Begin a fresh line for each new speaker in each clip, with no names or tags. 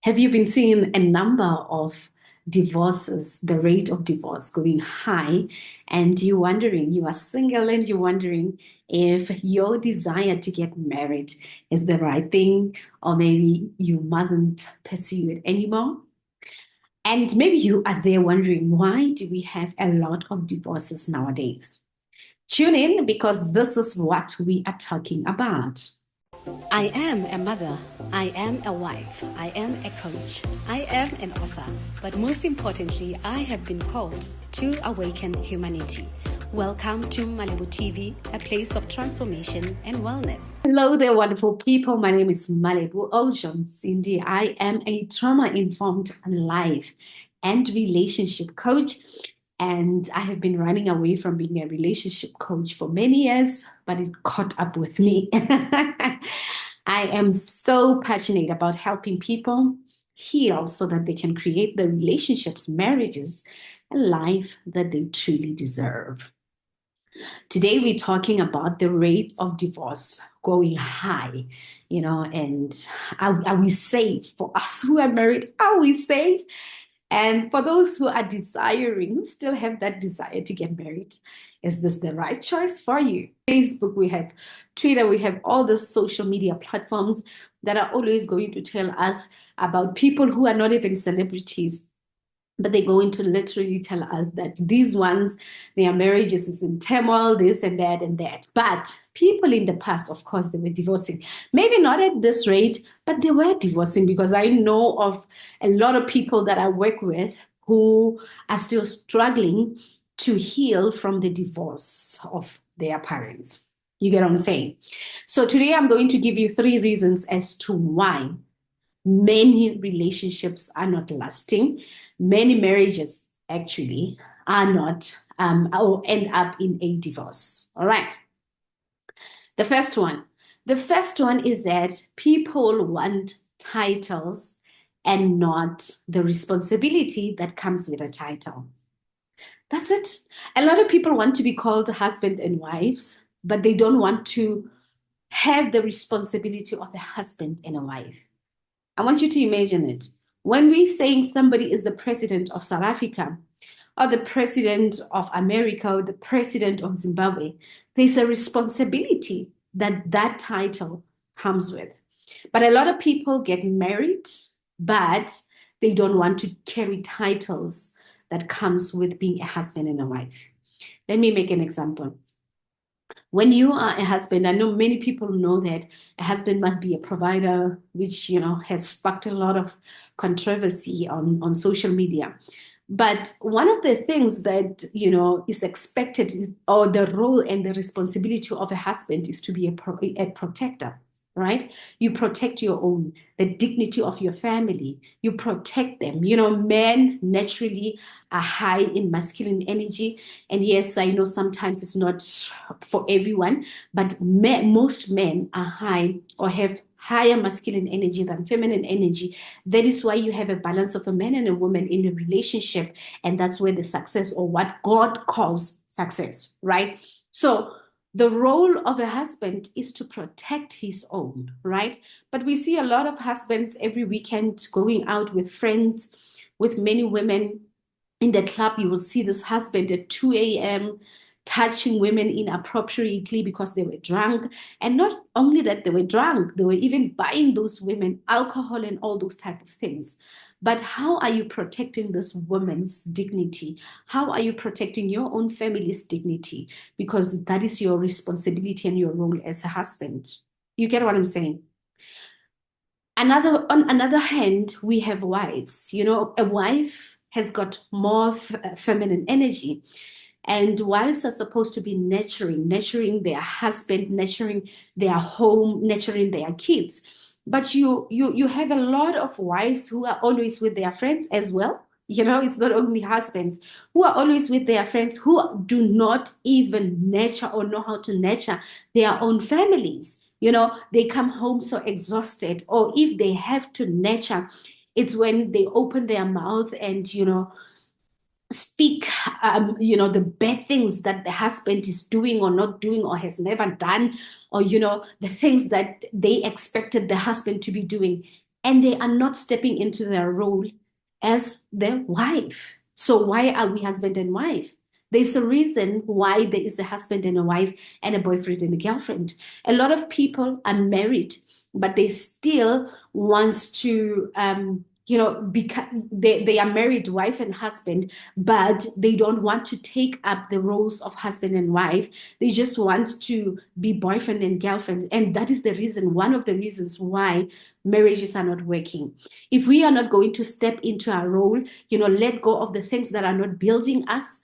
Have you been seeing a number of divorces, the rate of divorce going high, and you're wondering, you are single and you're wondering if your desire to get married is the right thing, or maybe you mustn't pursue it anymore? And maybe you are there wondering, why do we have a lot of divorces nowadays? Tune in because this is what we are talking about.
I am a mother, I am a wife, I am a coach, I am an author, but most importantly, I have been called to awaken humanity. Welcome to Malibu TV, a place of transformation and wellness.
Hello there, wonderful people. My name is Malibu Ocean Cindy. I am a trauma-informed life and relationship coach, and I have been running away from being a relationship coach for many years, but it caught up with me. I am so passionate about helping people heal so that they can create the relationships, marriages, and life that they truly deserve. Today, we're talking about the rate of divorce going high, and are we safe? For us who are married, are we safe? And for those who are desiring, who still have that desire to get married, is this the right choice for you? Facebook, we have Twitter, we have all the social media platforms that are always going to tell us about people who are not even celebrities, but they're going to literally tell us that these ones, their marriages is in turmoil, this and that and that. But people in the past, of course, they were divorcing. Maybe not at this rate, but they were divorcing, because I know of a lot of people that I work with who are still struggling to heal from the divorce of their parents. You get what I'm saying? So today I'm going to give you 3 reasons as to why many relationships are not lasting. Many marriages actually are not or end up in a divorce. All right. The first one. The first one is that people want titles and not the responsibility that comes with a title. That's it. A lot of people want to be called husband and wives, but they don't want to have the responsibility of a husband and a wife. I want you to imagine it. When we're saying somebody is the president of South Africa, or the president of America, or the president of Zimbabwe, there's a responsibility that that title comes with. But a lot of people get married, but they don't want to carry titles that comes with being a husband and a wife. Let me make an example. When you are a husband, I know many people know that a husband must be a provider, which has sparked a lot of controversy on social media. But one of the things that is expected is, or the role and the responsibility of a husband, is to be a protector, right? You protect your own, the dignity of your family. You protect them. Men naturally are high in masculine energy. And yes, I know sometimes it's not for everyone, but most men are high or have higher masculine energy than feminine energy. That is why you have a balance of a man and a woman in a relationship. And that's where the success, or what God calls success, right? So the role of a husband is to protect his own, right? But we see a lot of husbands every weekend going out with friends, with many women. In the club, you will see this husband at 2 a.m. touching women inappropriately because they were drunk. And not only that they were drunk, they were even buying those women alcohol and all those type of things. But how are you protecting this woman's dignity? How are you protecting your own family's dignity? Because that is your responsibility and your role as a husband. You get what I'm saying? On another hand, we have wives. A wife has got more feminine energy, and wives are supposed to be nurturing their husband, nurturing their home, nurturing their kids. But you have a lot of wives who are always with their friends as well. It's not only husbands who are always with their friends, who do not even nurture or know how to nurture their own families. They come home so exhausted, or if they have to nurture, it's when they open their mouth and speak the bad things that the husband is doing or not doing or has never done, or the things that they expected the husband to be doing. and they are not stepping into their role as their wife. So why are we husband and wife? There's a reason why there is a husband and a wife and a boyfriend and a girlfriend. A lot of people are married, but they still wants to they are married wife and husband, but they don't want to take up the roles of husband and wife. They just want to be boyfriend and girlfriend, and that is the reason, one of the reasons why marriages are not working. If we are not going to step into our role, let go of the things that are not building us,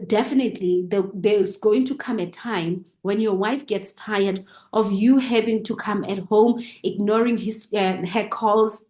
definitely there's going to come a time when your wife gets tired of you having to come at home, ignoring her calls,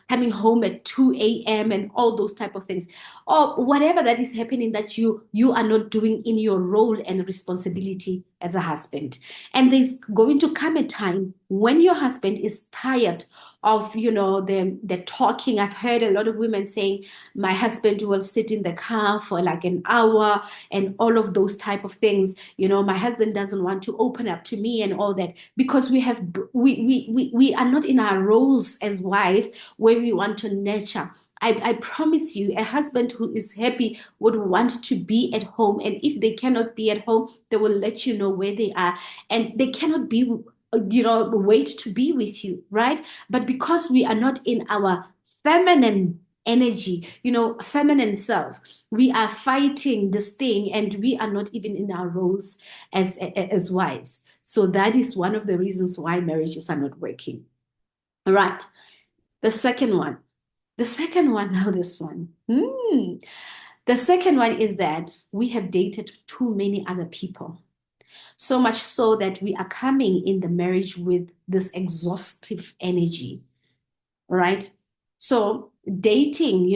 coming home at 2 a.m. and all those type of things, or whatever that is happening that you are not doing in your role and responsibility as a husband. And there's going to come a time when your husband is tired of the talking. I've heard a lot of women saying, my husband will sit in the car for like an hour and all of those type of things. My husband doesn't want to open up to me and all that, because we are not in our roles as wives where we want to nurture. I promise you, a husband who is happy would want to be at home. And if they cannot be at home, they will let you know where they are. And they cannot be, wait to be with you, right? But because we are not in our feminine energy, feminine self, we are fighting this thing, and we are not even in our roles as wives. So that is one of the reasons why marriages are not working. All right. The second one, now this one. The second one is that we have dated too many other people. So much so that we are coming in the marriage with this exhaustive energy, right? So dating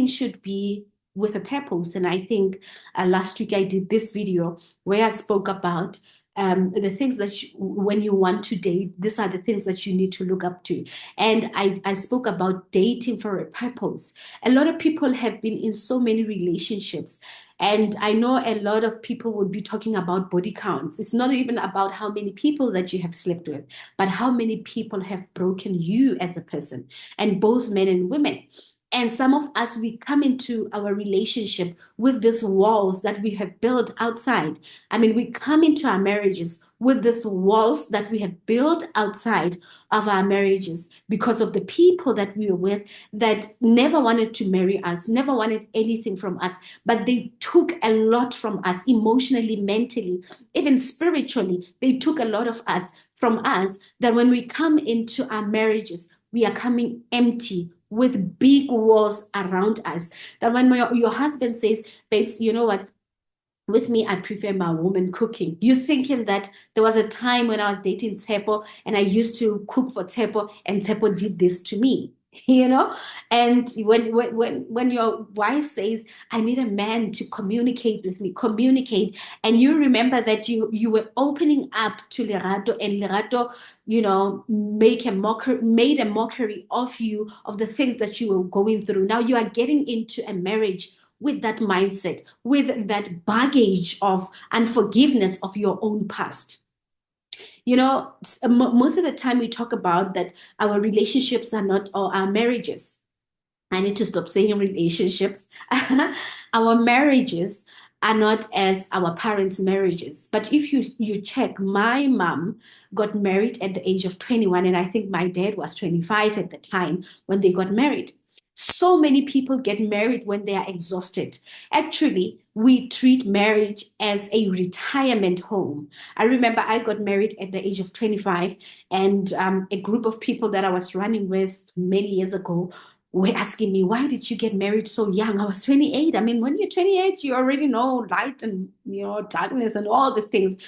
should be with a purpose. And I think last week I did this video where I spoke about the things that when you want to date, these are the things that you need to look up to. And I spoke about dating for a purpose. A lot of people have been in so many relationships, and I know a lot of people would be talking about body counts. It's not even about how many people that you have slept with, but how many people have broken you as a person, and both men and women. And some of us, we come into our relationship with these walls that we have built outside. I mean, we come into our marriages with these walls that we have built outside of our marriages because of the people that we were with that never wanted to marry us, never wanted anything from us, but they took a lot from us emotionally, mentally, even spiritually. They took a lot of us from us, that when we come into our marriages, we are coming empty with big walls around us. That when your husband says, babes, you know what? With me, I prefer my woman cooking. You're thinking that there was a time when I was dating Tsepo and I used to cook for Tsepo, and Tsepo did this to me. And when your wife says, I need a man to communicate with me, communicate, and you remember that you were opening up to Lerato, and Lerato, made a mockery of you, of the things that you were going through. Now you are getting into a marriage with that mindset, with that baggage of unforgiveness of your own past. Most of the time we talk about that our relationships are not, or our marriages. I need to stop saying relationships. Our marriages are not as our parents' marriages. But if you check, my mom got married at the age of 21, and I think my dad was 25 at the time when they got married. So many people get married when they are exhausted. Actually, we treat marriage as a retirement home. I remember I got married at the age of 25, and a group of people that I was running with many years ago were asking me, why did you get married so young? I was 28. I mean, when you're 28, you already know light and darkness and all these things.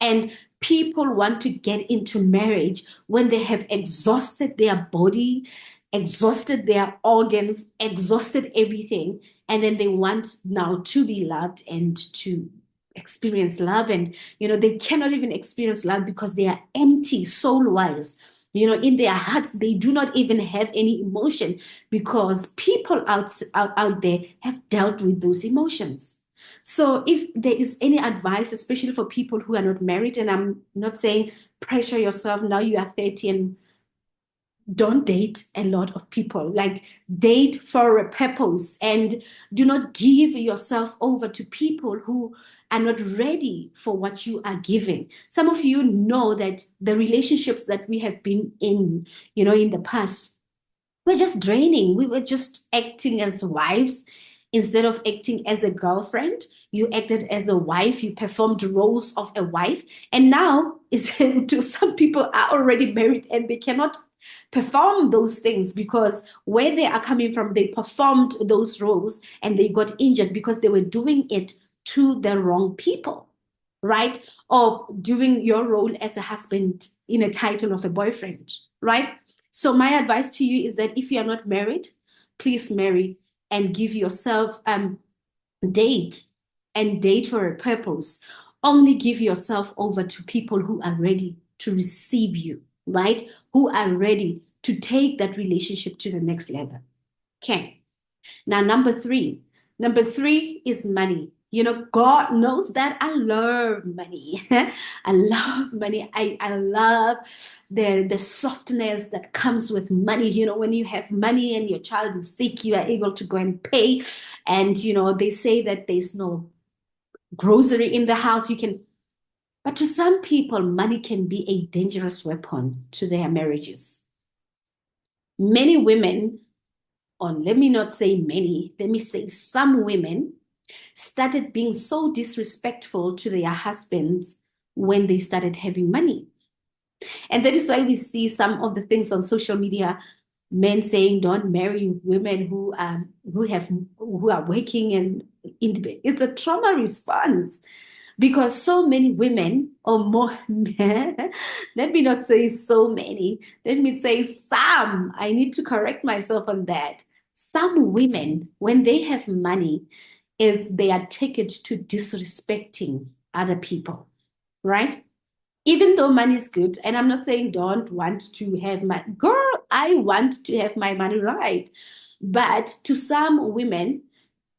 And people want to get into marriage when they have exhausted their body, exhausted their organs, exhausted everything, and then they want now to be loved and to experience love. And they cannot even experience love because they are empty soul-wise. In their hearts, they do not even have any emotion, because people out there have dealt with those emotions. So if there is any advice, especially for people who are not married, and I'm not saying pressure yourself, now you are 30 and don't date a lot of people. Like, date for a purpose, and do not give yourself over to people who are not ready for what you are giving. Some of you know that the relationships that we have been in, in the past, were just draining. We were just acting as wives instead of acting as a girlfriend. You acted as a wife, you performed roles of a wife, and now is to some people are already married and they cannot perform those things because where they are coming from, they performed those roles and they got injured because they were doing it to the wrong people, right? Or doing your role as a husband in a title of a boyfriend, right? So my advice to you is that if you are not married, please marry and give yourself date and date for a purpose. Only give yourself over to people who are ready to receive you, right? Who are ready to take that relationship to the next level. Okay. Now, number three is money. God knows that I love money. I love money. I love the softness that comes with money. When you have money and your child is sick, you are able to go and pay. And, they say that there's no grocery in the house. But to some people, money can be a dangerous weapon to their marriages. Many women, or let me not say many, let me say some women, started being so disrespectful to their husbands when they started having money. And that is why we see some of the things on social media, men saying don't marry women who are working and it's a trauma response because so many women or more men, let me not say so many, let me say some, I need to correct myself on that. Some women, when they have money, is they are taken to disrespecting other people, right? Even though money is good, and I'm not saying don't want to have my girl, I want to have my money, right? But to some women,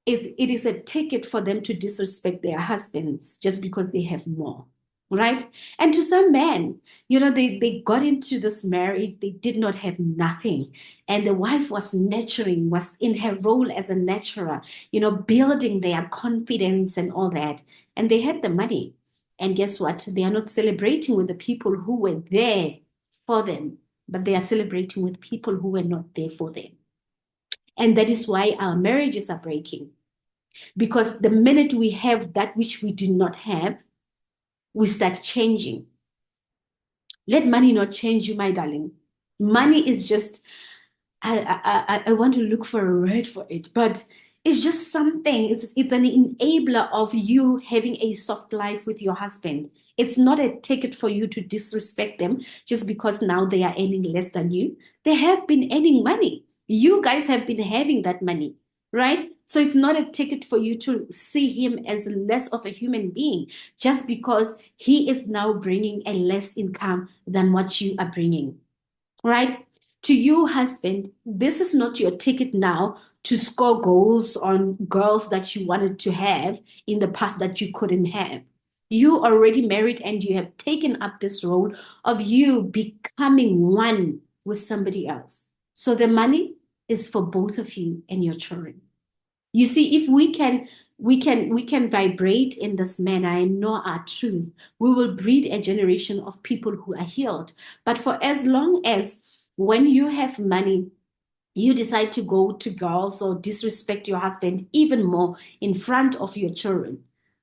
it is a ticket for them to disrespect their husbands just because they have more, right? And to some men, they got into this marriage, they did not have nothing. And the wife was nurturing, was in her role as a nurturer, building their confidence and all that. And they had the money. And guess what? They are not celebrating with the people who were there for them, but they are celebrating with people who were not there for them. And that is why our marriages are breaking. Because the minute we have that which we did not have, we start changing. Let money not change you, my darling. Money is just, I want to look for a word for it, but it's just something. It's an enabler of you having a soft life with your husband. It's not a ticket for you to disrespect them just because now they are earning less than you. They have been earning money. You guys have been having that money, right? So it's not a ticket for you to see him as less of a human being just because he is now bringing a less income than what you are bringing, right? To you, husband, this is not your ticket now to score goals on girls that you wanted to have in the past that you couldn't have. You already married and you have taken up this role of you becoming one with somebody else. So the money is for both of you and your children. You see, if we can vibrate in this manner and know our truth, we will breed a generation of people who are healed. But for as long as when you have money, you decide to go to girls or disrespect your husband even more in front of your children,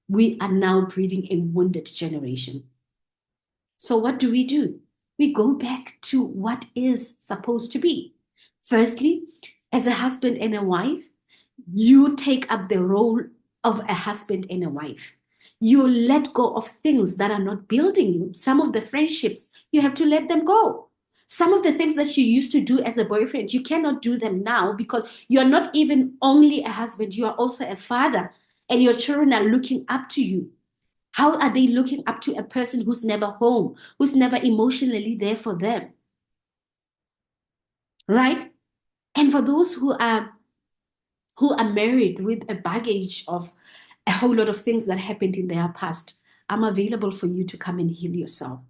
we are now breeding a wounded generation. So what do? We go back to what is supposed to be. Firstly, as a husband and a wife, you take up the role of a husband and a wife. You let go of things that are not building you. Some of the friendships, you have to let them go. Some of the things that you used to do as a boyfriend, you cannot do them now because you're not even only a husband, you are also a father, and your children are looking up to you. How are they looking up to a person who's never home, who's never emotionally there for them? Right? And for those who are married with a baggage of a whole lot of things that happened in their past, I'm available for you to come and heal yourself.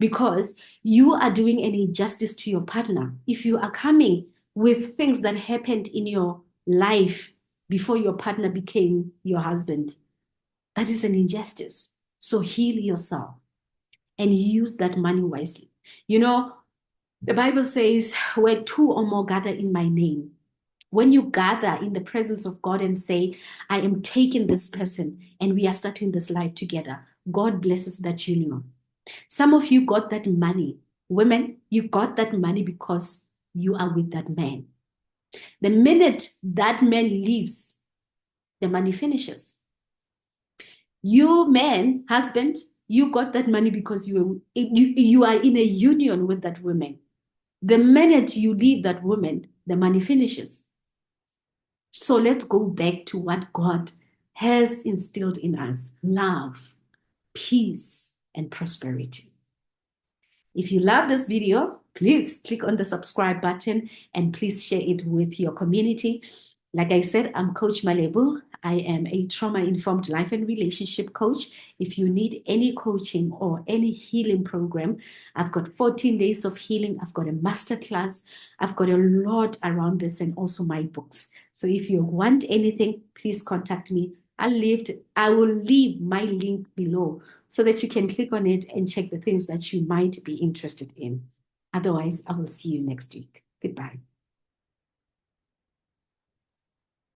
because you are doing an injustice to your partner. If you are coming with things that happened in your life before your partner became your husband, that is an injustice. So heal yourself and use that money wisely. You know, the Bible says, where two or more gather in my name, when you gather in the presence of God and say, I am taking this person and we are starting this life together, God blesses that union. Some of you got that money. Women, you got that money because you are with that man. The minute that man leaves, the money finishes. You man, husband, you got that money because you are in a union with that woman. The minute you leave that woman, the money finishes. So let's go back to what God has instilled in us: love, peace, and prosperity. If you love this video, please click on the subscribe button and please share it with your community. Like I said, I'm Coach Malebu. I am a trauma-informed life and relationship coach. If you need any coaching or any healing program, I've got 14 days of healing. I've got a masterclass. I've got a lot around this and also my books. So if you want anything, please contact me. I will leave my link below so that you can click on it and check the things that you might be interested in. Otherwise, I will see you next week. Goodbye.